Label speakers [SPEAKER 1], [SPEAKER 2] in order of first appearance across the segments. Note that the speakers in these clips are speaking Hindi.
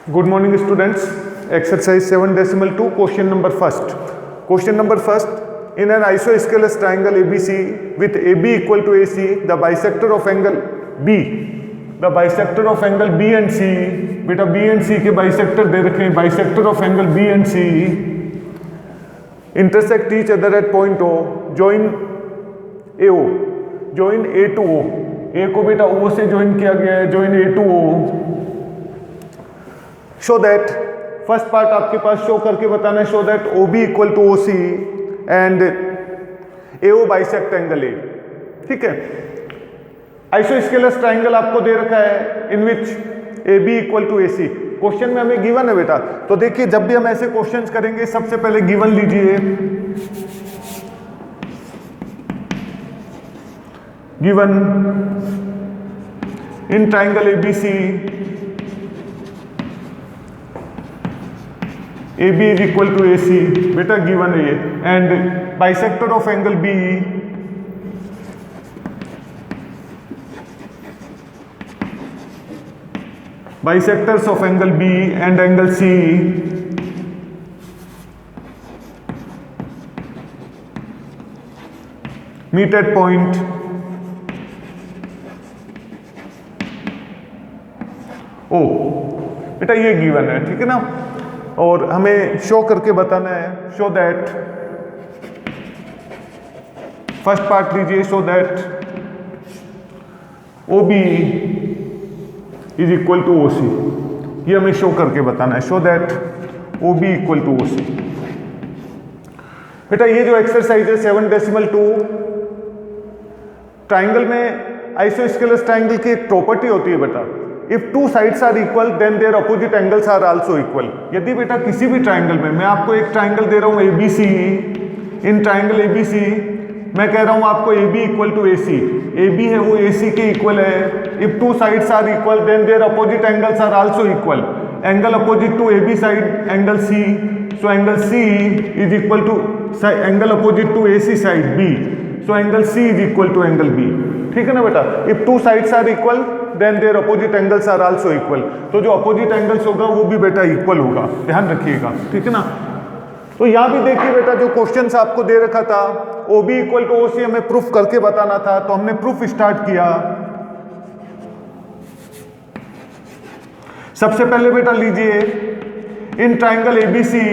[SPEAKER 1] Good morning, students. Exercise 7.2, question number first. Question number first. In an isosceles triangle ABC with AB equal to AC, the bisector of angle B and C, बेटा B and C के bisector दे रखे हैं, bisector of angle B and C intersect each other at point O, join AO, join A to O. A को बेटा O से join किया गया है, join A to O. Show that first part आपके पास शो करके बताना है, show that O B equal to O C and A O bisect angle A. ठीक है, आइसोस्केलस ट्राइंगल आपको दे रखा है in which A B equal to A C. Question में हमें गिवन है बेटा, तो देखिए जब भी हम ऐसे क्वेश्चंस करेंगे सबसे पहले गिवन लीजिए. Given in triangle A B C AB is equal to AC, बेटा गिवन है ये, and bisector of angle B bisectors of angle B and angle C meet at point O. बेटा ये गिवन है, ठीक है ना, और हमें शो करके बताना है. शो दैट फर्स्ट पार्ट लीजिए, show that O B is equal to O C. ये हमें शो करके बताना है, show that O B equal to O C. बेटा ये जो एक्सरसाइज है 7.2, ट्राइंगल में आइसोस्केलस ट्राइंगल की एक प्रॉपर्टी होती है बेटा, if two sides are equal then their opposite angles are also equal. यदि बेटा किसी भी ट्राइंगल में, मैं आपको एक ट्राइंगल दे रहा हूं ABC, इन ट्राइंगल ABC मैं कह रहा हूं आपको AB equal to AC, AB है वो AC के इक्वल है. If two sides are equal then their opposite angles are also equal. Angle opposite to AB side angle C, so angle C is equal to angle opposite to AC side B, so angle C is equal to angle B. ठीक है ना बेटा, if two sides are equal then their opposite angles are also equal. तो जो अपोजिट एंगल्स होगा वो भी बेटा इक्वल होगा, ध्यान रखिएगा, ठीक है ना. तो यहां भी देखिए बेटा, जो क्वेश्चन आपको दे रखा था O B equal to O C हमें प्रूफ करके बताना था, तो हमने प्रूफ स्टार्ट किया. सबसे पहले बेटा लीजिए इन ट्राइंगल एबीसी,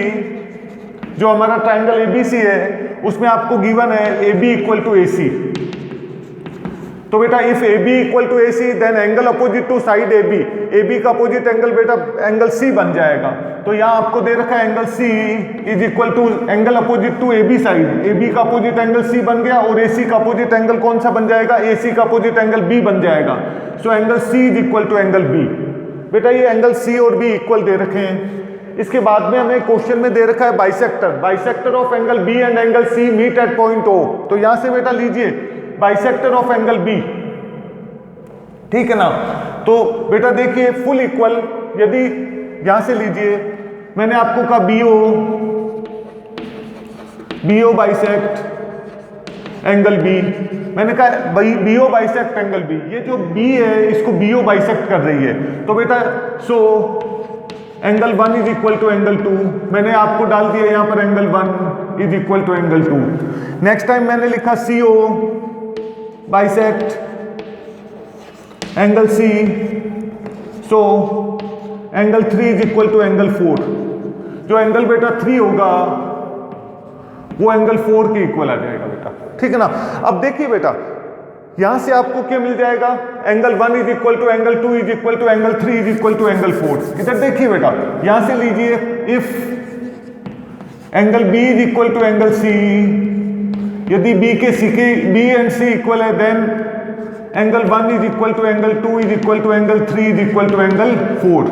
[SPEAKER 1] जो हमारा ट्राइंगल एबीसी है उसमें आपको गिवन है A B equal to A C. तो बेटा if A B equal to A C then angle opposite to side A B का अपोजिट एंगल बेटा एंगल सी बन जाएगा. तो यहां आपको दे रखा है angle C is equal to angle opposite to A B side, A B का अपोजिट एंगल सी बन गया, और ए सी का अपोजिट एंगल कौन सा बन जाएगा, ए सी का अपोजिट एंगल बी बन जाएगा. So angle C is equal to angle B. बेटा ये एंगल सी और बी इक्वल दे रखे हैं. इसके बाद में हमें क्वेश्चन में दे रखा है bisector of angle B and angle C meet at point O. तो यहां से बेटा लीजिए बाइसेक्टर ऑफ एंगल बी, ठीक है ना. तो बेटा देखिए फुल इक्वल, यदि यहां से लीजिए, मैंने आपको कहा बीओ बाइसेक्ट एंगल बी, मैंने कहा बीओ बाइसेक्ट एंगल बी. ये जो बी है इसको बीओ बाइसेक्ट कर रही है, तो बेटा so angle 1 is equal to angle 2. मैंने आपको डाल दिया यहां पर angle 1 is equal to angle 2. Next time मैंने लिखा CO bisect angle C, so angle 3 is equal to angle 4. जो एंगल बेटा 3 होगा वो एंगल 4 के इक्वल आ जाएगा बेटा, ठीक है ना. अब देखिए बेटा यहां से आपको क्या मिल जाएगा, angle 1 is equal to angle 2 is equal to angle 3 is equal to angle 4. इधर देखिए बेटा, यहां से लीजिए if angle B is equal to angle C, यदि B एंड C इक्वल है then angle 1 is equal to angle 2 is equal to angle 3 is equal to angle 4.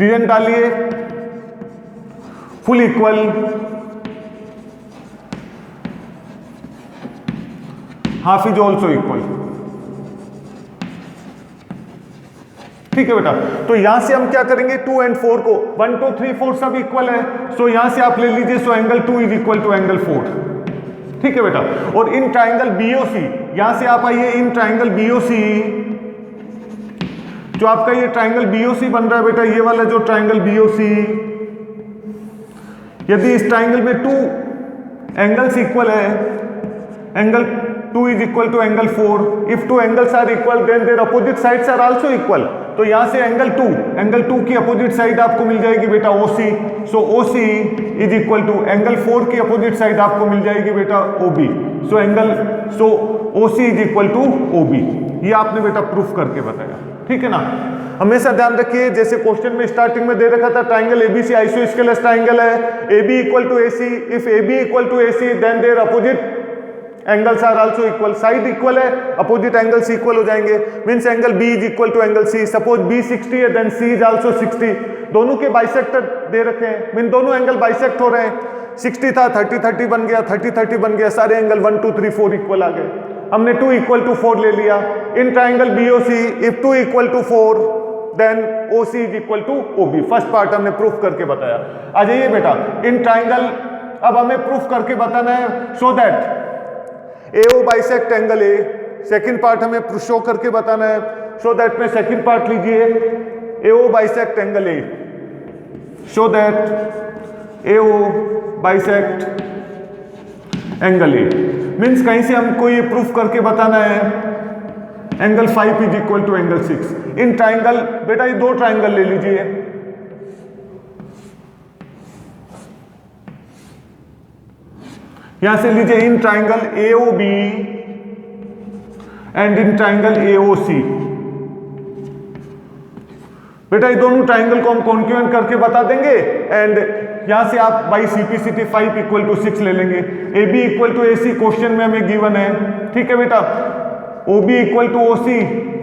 [SPEAKER 1] Reason डालिए full equal, half is also equal. ठीक है बेटा, तो यहां से हम क्या करेंगे 2 एंड 4 को 1 2 3 4 सब इक्वल है, सो यहां से आप ले लीजिए, so angle 2 is equal to angle 4. ठीक है बेटा, और इन ट्राइंगल बीओसी, यहां से आप आइए इन ट्राइंगल बीओसी जो आपका ये ट्राइंगल बीओसी बन रहा है बेटा, ये वाला जो ट्राइंगल बीओसी, यदि इस ट्राइंगल में 2 एंगल्स इक्वल है, angle 2 is equal to angle 4, if 2 angles are equal then their opposite sides are also equal. तो यहां से एंगल 2 की अपोजिट साइड आपको मिल जाएगी बेटा OC, so OC is equal to angle 4 की अपोजिट साइड आपको मिल जाएगी बेटा OB, so OC is equal to OB. ये आपने बेटा प्रूफ करके बताया, ठीक है ना। हमेशा ध्यान रखिए, जैसे क्वेश्चन में स्टार्टिंग में दे रखा था ट्राइंगल एबीसी आइसोस्केलस ट्राइंगल है, AB equal to AC, if AB equal to AC then their opposite angles are also equal, side equal है, अपोजिट एंगल्स इक्वल हो जाएंगे, means angle B is equal to angle C, suppose B 60 है देन C इज आल्सो 60, दोनों के बाइसेक्टर दे रखे हैं, मीन दोनों एंगल बाइसेक्ट हो रहे हैं, 60 था 30 30 बन गया, 30 30 बन गया, सारे एंगल 1 2 3 4 इक्वल आ गए। हमने 2 इक्वल टू 4 ले लिया। In triangle BOC if 2 equal to 4 then OC is equal to OB। First part हमने प्रूफ करके बताया। आ जाइए बेटा, इन ट्राइंगल अब हमें प्रूफ करके बताना है, so that AO bisect angle A। Second part हमें शो करके बताना है, सो दैट में सेकंड पार्ट लीजिए, AO bisect angle A, so that AO bisect angle A। Means कहीं से हमको ये प्रूफ करके बताना है angle 5 is equal to angle 6। In triangle बेटा ये 2 ट्राइंगल ले लीजिए, यहां से लीजिए in triangle AOB and in triangle AOC। बेटा ये दोनों ट्राइंगल को हम कॉन्क्यूएंट करके बता देंगे एंड यहां से आप बाई CPCT 5 इक्वल टू 6 ले लेंगे। AB equal to AC question में हमें गिवन है, ठीक है बेटा। OB equal to OC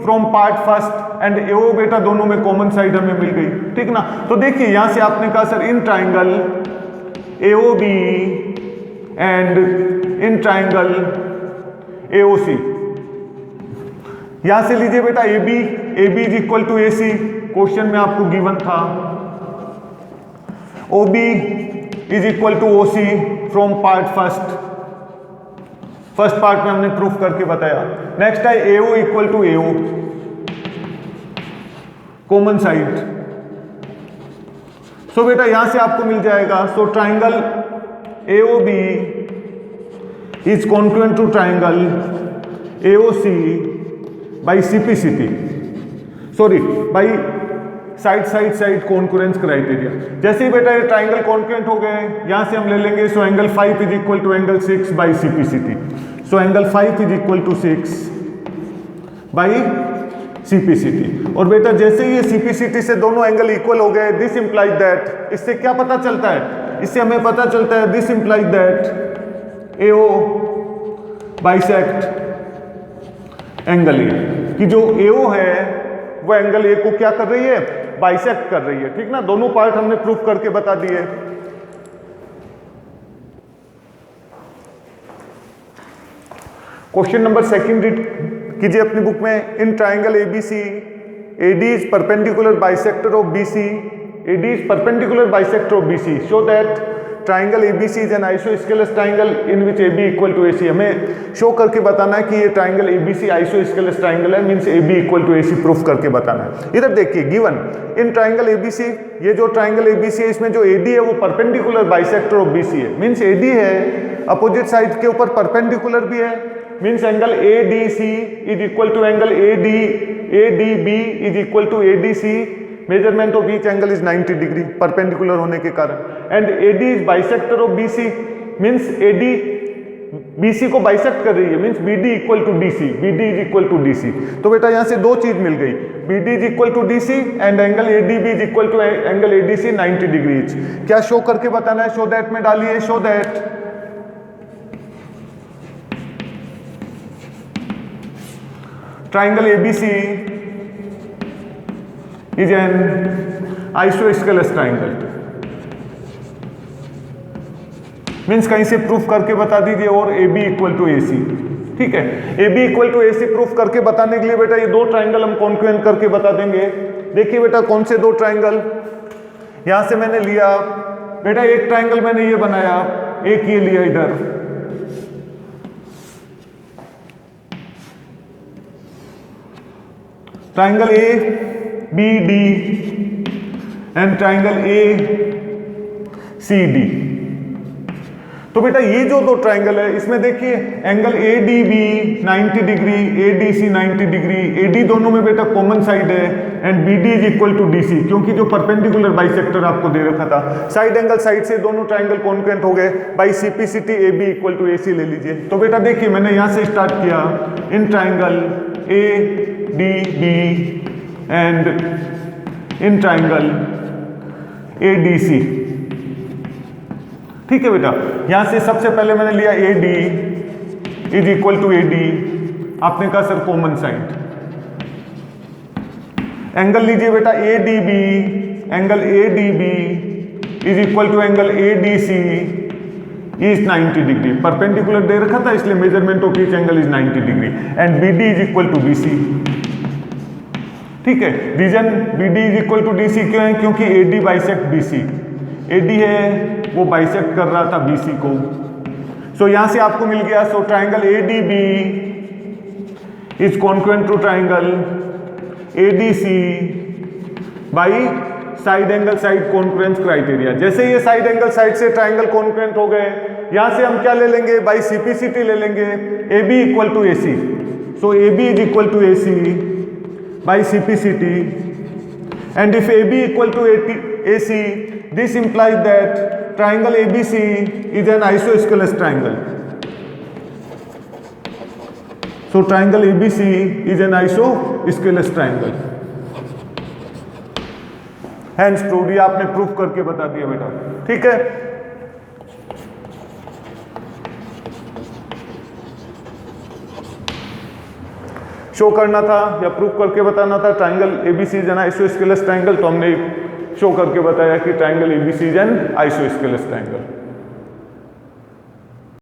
[SPEAKER 1] from part first and AO बेटा दोनों में कॉमन साइड हमें मिल गई, ठीक ना। तो देखिए यहां से आपने कहा sir in triangle AOB and in triangle AOC। यहां से लीजिए बेटा AB is equal to AC, question में आपको गिवन था। OB is equal to OC from part first part में हमने प्रूफ करके बताया। नेक्स्ट है AO equal to AO, common side. So बेटा यहां से आपको मिल जाएगा, so triangle AOB is congruent to triangle AOC by CPCT, sorry by side congruence criteria. जैसे ही बेटा ये ट्राइंगल कॉन्क्रुएंट हो गए, यहां से हम ले लेंगे, so angle 5 is equal to angle 6 by CPCT, so angle 5 is equal to 6 by CPCT। और बेटा जैसे ही ये CPCT से दोनों एंगल इक्वल हो गए, दिस इंप्लाइज दैट, इससे क्या पता चलता है, इससे हमें पता चलता है this implies that AO bisect angle A, कि जो AO है वो एंगल A को क्या कर रही है, बाइसेक्ट कर रही है, ठीक ना। दोनों पार्ट हमने प्रूफ करके बता दिए। क्वेश्चन नंबर 2 रीड कीजिए अपनी बुक में। In triangle ABC AD is perpendicular bisector of BC, AD is perpendicular bisector of BC, show that triangle ABC is an isosceles triangle in which AB equal to AC। हमें शो करके बताना है कि ये ट्राइंगल ABC आइसोस्केलस ट्राइंगल है, means AB equal to AC proof करके बताना है। इधर देखिए गिवन इन ट्राइंगल ABC, ये जो ट्राइंगल ABC है इसमें जो AD है वो परपेंडिकुलर बाइसेक्टर ऑफ BC है, मींस AD है अपोजिट साइड के ऊपर परपेंडिकुलर भी है, means angle ADC is equal to angle ADB is equal to ADC। Measurement of each angle is 90 degree perpendicular होने के कारण, and AD is bisector of BC, means AD BC को बाइसेक्ट कर रही है, means BD equal to DC, BD is equal to DC। तो बेटा यहां से 2 चीज मिल गई, BD is equal to DC and angle ADB is equal to angle ADC 90 degree. क्या शो करके बताना है, शो दैट में डालिए, show that triangle ABC is an isosceles triangle, means कहीं से प्रूफ करके बता दीजिए, और AB इक्वल टू AC, ठीक है। AB equal to AC proof करके बताने के लिए बेटा ये 2 ट्राइंगल हम कॉन्क्वेंट करके बता देंगे। देखिए बेटा कौन से 2 ट्राइंगल, यहां से मैंने लिया बेटा एक ट्राइंगल मैंने ये बनाया, एक ये लिया इधर, triangle A B D and triangle A C D. तो बेटा ये जो दो ट्राइंगल है इसमें देखिए angle A D B 90 degree, A D C 90 degree, A D दोनों में बेटा कॉमन साइड है and B D is equal to D C, क्योंकि जो परपेंडिकुलर बाइसेक्टर आपको दे रखा था साइड एंगल साइड से दोनों ट्राइंगल कॉन्ग्रुएंट हो गए, by CPCT A B equal to A C ले लीजिए। तो बेटा देखिए मैंने यहां से स्टार्ट किया in triangle A D B and in triangle A D C. ठीक है बेटा, यहां से सबसे पहले मैंने लिया A D is equal to A D, आपने कहा सर कॉमन साइड। एंगल लीजिए बेटा A D B, angle A D B is equal to angle A D C is 90 degree, perpendicular दे रखा था इसलिए measurement of each angle is 90 degree and B D is equal to B C. ठीक है, reason B D is equal to D C क्यों है? क्योंकि A D bisect B C, A D है वो बाइसेक्ट कर रहा था बीसी को। सो यहां से आपको मिल गया, so triangle A D B is congruent to triangle A D C by side angle side congruence criteria. जैसे ये साइड एंगल साइड से ट्राइंगल कॉन्ग्रुएंट हो गए, यहां से हम क्या ले लेंगे? बाई सीपीसीटी ले लेंगे, A B equal to A C. So A B is equal to A C by CPCT and if A B equal to A C, this implies that triangle ABC is an isosceles triangle. So triangle ABC is an isosceles triangle. Hence proved, ये आपने प्रूफ करके बता दिया बेटा। ठीक है, शो करना था या प्रूफ करके बताना था triangle ABC is an isosceles triangle, तो हमने शो करके बताया कि triangle ABC is an isosceles triangle.